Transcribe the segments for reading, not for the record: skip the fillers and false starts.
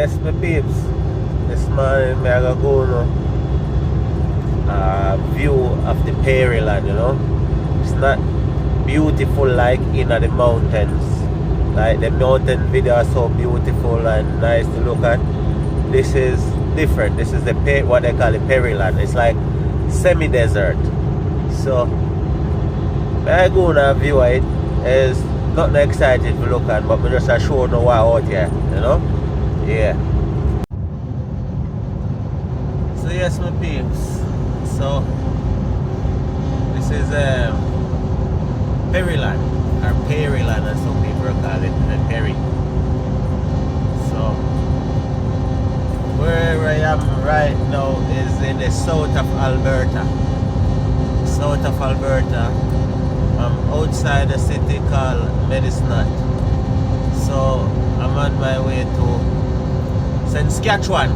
Yes, my peeps. This morning, I go no view of the Peryland, you know. It's not beautiful like in the mountains. Like the mountain video are so beautiful and nice to look at. This is different. This is what they call the Peryland. It's like semi-desert. So, I go and view it. Is nothing exciting to look at, but we just show no what out here, you know? Yeah. So yes, my peeps. So this is Peryland, or Peryland as some people call it, the Perry. So where I am right now is in the south of Alberta. South of Alberta. I'm outside a city called Medicine. So I'm on my way to Saskatchewan.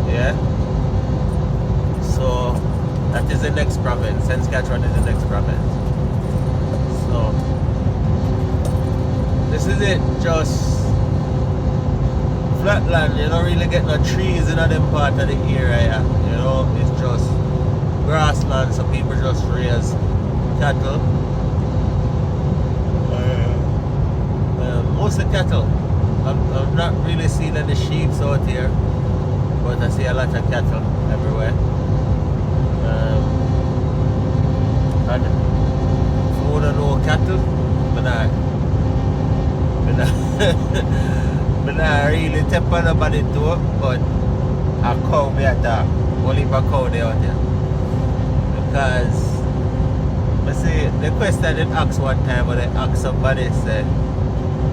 Yeah. So that is the next province. Saskatchewan is the next province. So this is it. Just flatland. You don't really get no trees in them part of the area. You know, it's just grassland. So people just raise cattle. Mostly cattle. I'm not really seeing any sheep out here, but I see a lot of cattle everywhere. And if you want to know cattle, I'm not really tap on nobody to it, but a cow me at that. Only a cow there out there. Because I see the question they asked one time when they asked somebody said,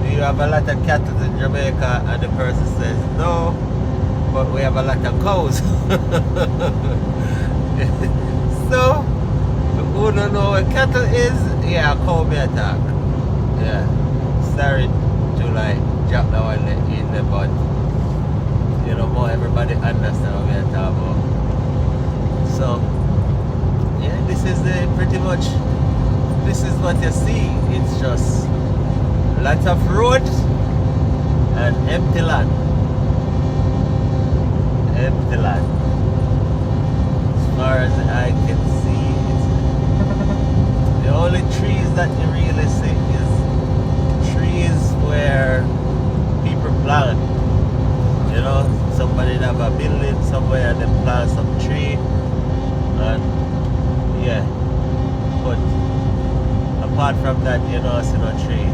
do you have a lot of cattle in Jamaica? And the person says, no, but we have a lot of cows. So, who don't know what cattle is? Yeah, cow me attack. Yeah, sorry to like drop that one in the but you know more everybody understand what we are talking about. So yeah, this is pretty much this is what you see. It's just lots of roads and empty land. Empty land. As far as I can see, the only trees that you really see is trees where people plant. You know, somebody have a building somewhere and they plant some tree, and yeah. But apart from that, you don't see no tree.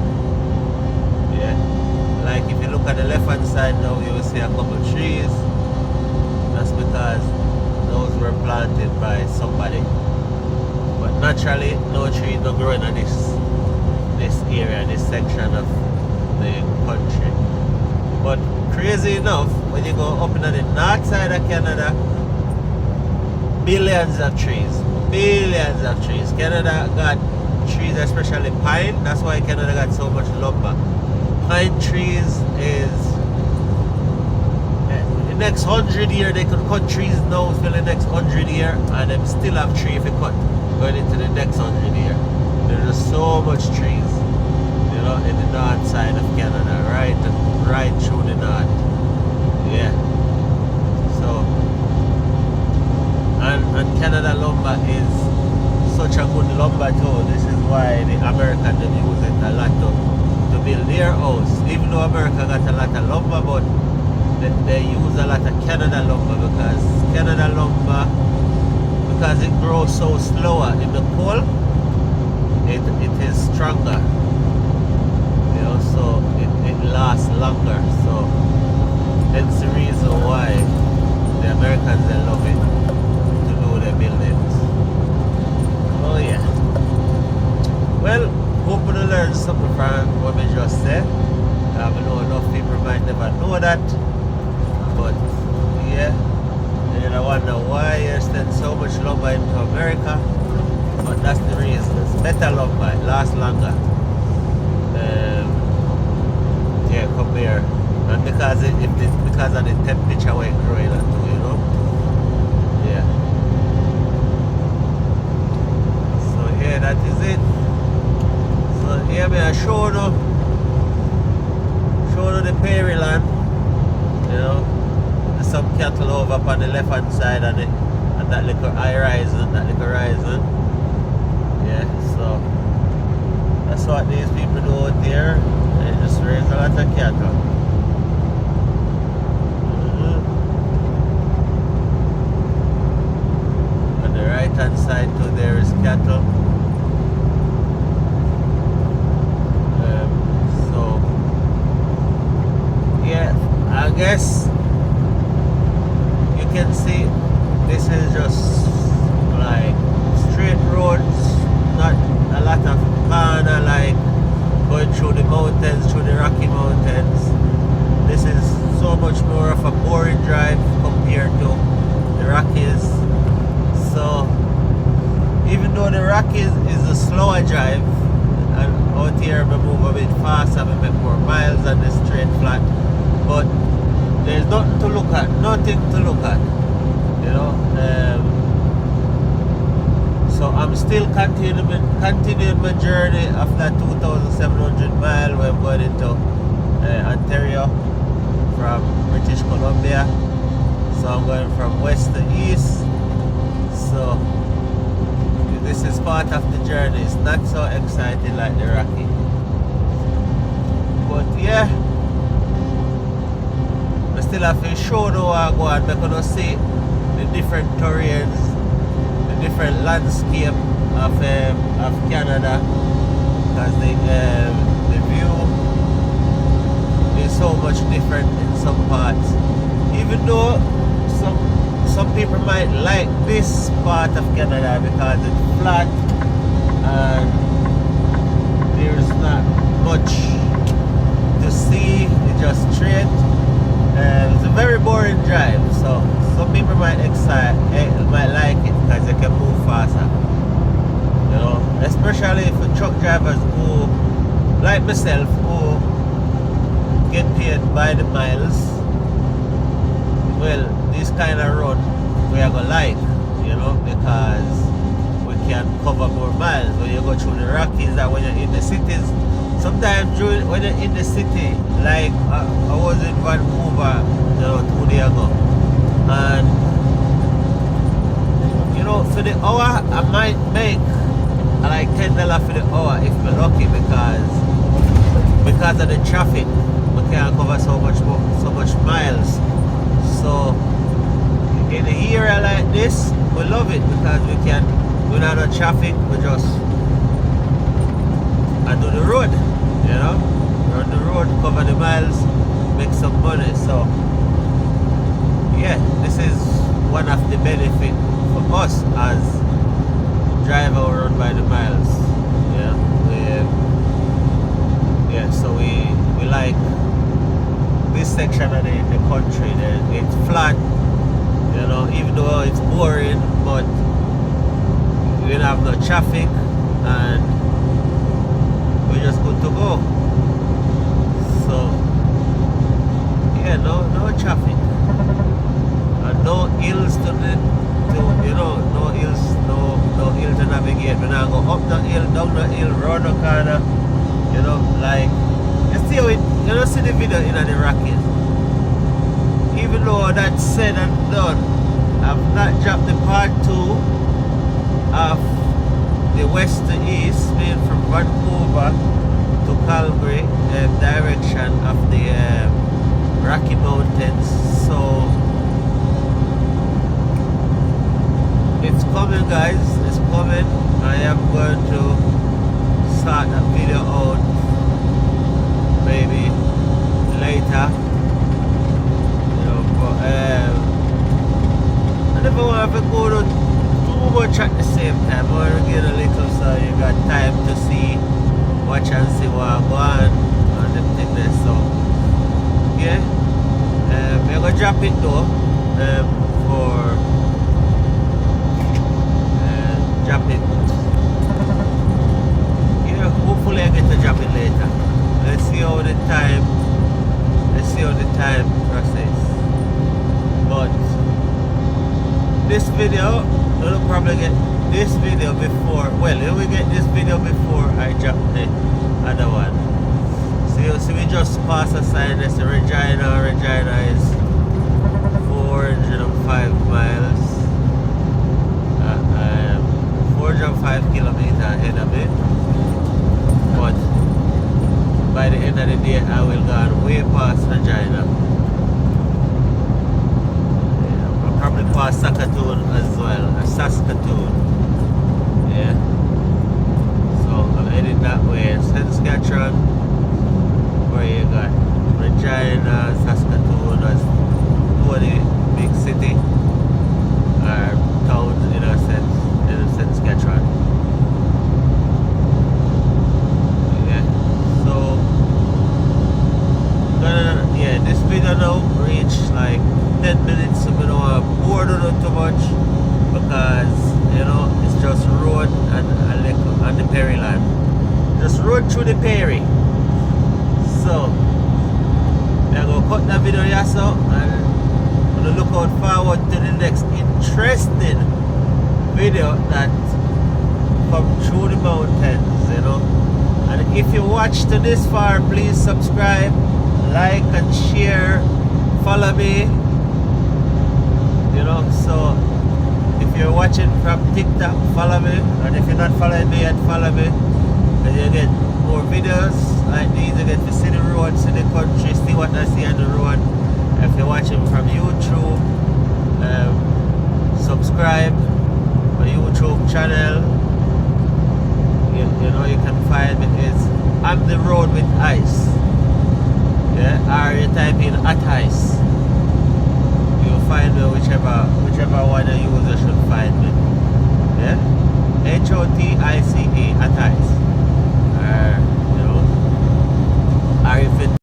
Yeah. Like if you look at the left hand side now, you will see a couple trees. That's because those were planted by somebody. But naturally, no trees don't grow in this area, this section of the country. But crazy enough, when you go up in the north side of Canada, billions of trees. Billions of trees. Canada got trees, especially pine. That's why Canada got so much lumber. Pine trees is the next 100 years they could cut trees now for the next 100 years and them still have tree if you cut going into the next 100 years. There's just so much trees, you know, in the north side of Canada, right through the north. Yeah. So and Canada lumber is such a good lumber too. This is why the Americans use it a lot to build their house. Even though America got a lot of lumber, but they use a lot of Canada lumber because Canada lumber, because it grows so slower in the cold, it is stronger. You know, so it lasts longer. So that's the reason why the Americans they love it to do their buildings. Oh yeah. Well, hoping to learn something from what we just said. I know enough people might never know that. But yeah, and I wonder why you send so much lumber into America. But that's the reason. It's better lumber, it lasts longer. Yeah, compare. And because because of the temperature where it growing at, you know. Yeah. So yeah, that is it. So here we are showing you the Peryland. You know, there's some cattle over up on the left hand side and that little horizon, Yeah, so that's what these people do out there. They just raise a lot of cattle. On the right hand side too, there is cattle. So yeah, I guess you can see this is just like straight roads, not a lot of corner, like going through the mountains, through the Rocky Mountains. This is so much more of a boring drive compared to the Rockies. So even though the Rockies is a slower drive, and out here we move a bit faster, we make more miles on the straight flat, but there's nothing to look at, you know. So I'm still continuing my journey of that 2,700 mile where I'm going into Ontario from British Columbia. So I'm going from west to east. So this is part of the journey. It's not so exciting like the Rocky, but yeah, I still have to show the way I go and I'm gonna see the different terrains, the different landscape of Canada, because the view is so much different in some parts. Even though some people might like this part of Canada because it's flat and there's not much to see, it's just straight. It's a very boring drive, so some people might like it because they can move faster. You know, especially for truck drivers who, like myself, who get paid by the miles. Well, this kind of run we are gonna like, you know, because we can cover more miles when you go through the Rockies and when you're in the cities. Sometimes when you're in the city, like I was in Vancouver, you know, 2 days ago, and you know, for the hour I might make like $10 for the hour if we're lucky, because of the traffic we can't cover so much miles. So in an area like this, we love it because we're not on traffic, we just do the road, you know, run the road, cover the miles, make some money. So yeah, this is one of the benefits for us as driver who run by the miles. So we like this section of the country. It's flat, you know, even though it's boring, but we don't have no traffic and we're just good to go. So yeah, no traffic and no hills no hill to navigate. We're not go up the hill, down the hill, round the corner, you know, like you see the video in the Rockies. Even though that's said and done, I've not dropped the part 2 of the west to east, being from Vancouver to Calgary, direction of the Rocky Mountains. So it's coming, guys, it's coming. I am going to start that video out maybe later, you know, but I never want to go to too much at the same time. I want to get a little so you got time to watch and see what I go on them things there. So yeah, we're going to drop it though, drop it. Yeah, hopefully I get to drop it later. Let's see how the time process. But this video, you'll probably get this video before. Well, you will get this video before I drop the other one. So we just pass a sign that's Regina. Regina is 405 miles, 405 kilometers ahead of it. But by the end of the day, I will go on way past Regina. Yeah, I'll probably pass Saskatoon as well, or Saskatoon. Yeah. So I'm heading that way. Saskatchewan, where you got Regina, Saskatoon, as two of the big city or towns in a sense, in Saskatchewan. Yeah. So this video now reach like 10 minutes, so we don't want to bore you too much because it's just road and the Perry line. Just road through the Perry. So I'm gonna cut that video here so and I'm gonna look out forward to the next interesting video that come through the mountains, And if you watch to this far, please subscribe, like and share, follow me. So if you're watching from TikTok, follow me, and if you're not following me yet, follow me. And you get more videos like these. You get to see the road, see the country, see what I see on the road. If you're watching from YouTube, subscribe my YouTube channel. You can find me is On the Road with Ice. Yeah, or you type in at ice. You'll find me whichever one you use, you should find me. Yeah, HOTICE at ice. Or if it